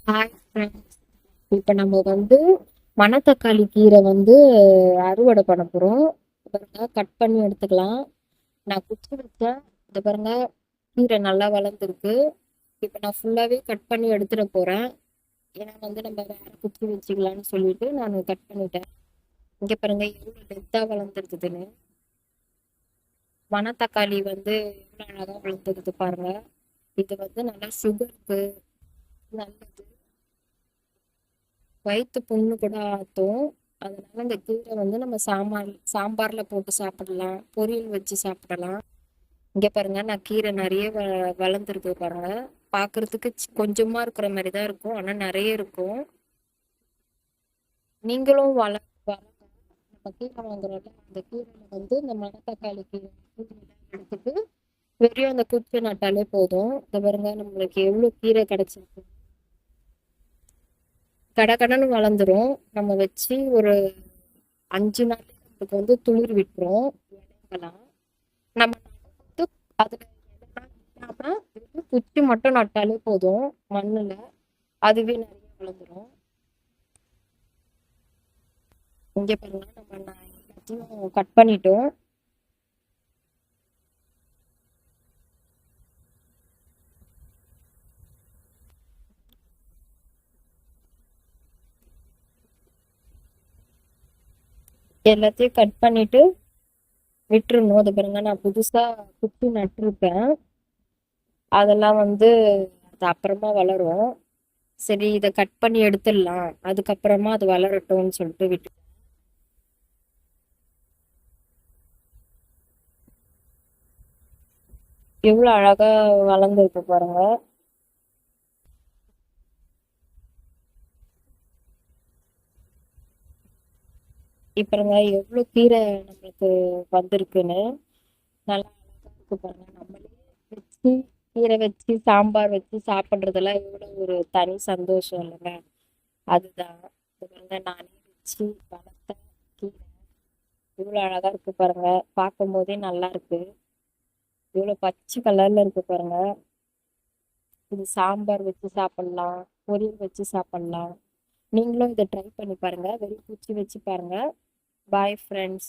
Hi friends. இப்போ நம்ம வந்து மணத்தக்காளி கீரை வந்து அறுவடை பண்ண போகிறோம். பாருங்க, கட் பண்ணி எடுத்துக்கலாம். நான் குச்சி வச்சேன். இது பாருங்க, கீரை நல்லா வளர்ந்துருக்கு. இப்போ நான் ஃபுல்லாகவே கட் பண்ணி எடுத்துட போகிறேன். ஏன்னா வந்து நம்ம வேற குச்சி வச்சுக்கலாம்னு சொல்லிட்டு நான் கட் பண்ணிட்டேன். இங்கே பாருங்க எவ்வளோ லெத்தாக வளர்ந்துருக்குதுன்னு. மணத்தக்காளி வந்து எவ்வளோ அழகாக வளர்ந்துருக்குது பாருங்க. இது வந்து நல்லா சுகருக்கு நல்லது. வயிற்று புண்ணு கூட ஆற்றும். அதனால இந்த கீரை வந்து நம்ம சாம்பார்ல போட்டு சாப்பிடலாம், பொரியல் வச்சு சாப்பிடலாம். இங்க பாருங்க, நான் கீரை நிறைய வளர்ந்துருக்கு பாருங்க. பார்க்கிறதுக்கு கொஞ்சமா இருக்கிற மாதிரி தான் இருக்கும், ஆனா நிறைய இருக்கும். நீங்களும் வளங்க. நம்ம கீரை வாங்குறோம்ல, அந்த கீரையில வந்து இந்த மணத்தக்காளி கீரை எடுத்துட்டு வெறும் அந்த குச்சி நட்டாலே போதும். இந்த பாருங்க, நம்மளுக்கு எவ்வளவு கீரை கிடைச்சிருக்கு. கடகடன்னு வளர்ந்துரும். நம்ம வச்சு ஒரு 5 நாள் நமக்கு வந்து துளிர் விட்டுரும் இலைங்கெல்லாம். நம்ம வந்து அதுல இலைலாம் இல்லாம வெறும் குச்சி மட்டும் நட்டாலே போதும் மண்ணுல. அதுவே நிறைய வளர்ந்துரும். இங்க பாருங்க, நான் எல்லாத்தையும் கட் பண்ணிட்டோம். எல்லாத்தையும் கட் பண்ணிட்டு விட்டுருணும். அது பாருங்க, நான் புதுசா குச்சி நட்டிருப்பேன். அதெல்லாம் வந்து அது அப்புறமா வளரும். சரி, இதை கட் பண்ணி எடுத்துடலாம், அதுக்கப்புறமா அது வளரட்டும்னு சொல்லிட்டு விட்டு. எவ்வளவு அழகா வளர்ந்துருக்கு பாருங்க. இப்பங்க எவ்வளவு கீரை நம்மளுக்கு வந்திருக்குன்னு. நல்லா அழகா இருக்கு பாருங்க. நம்மளே வச்சு கீரை வச்சு சாம்பார் வச்சு சாப்பிடுறதெல்லாம் எவ்வளவு ஒரு தனி சந்தோஷம் இல்லைங்க. அதுதான். இது பாருங்க, நானே வச்சு வளர்த்த கீரை இவ்வளவு அழகா இருக்கு பாருங்க. பார்க்கும் போதே நல்லா இருக்கு. இவ்வளவு பச்சை கலர்ல இருக்கு பாருங்க. இது சாம்பார் வச்சு சாப்பிடலாம், பொரியல் வச்சு சாப்பிடலாம். நீங்களும் இதை ட்ரை பண்ணி பாருங்க. வெறும் பூச்சி வச்சு பாருங்க. Bye friends.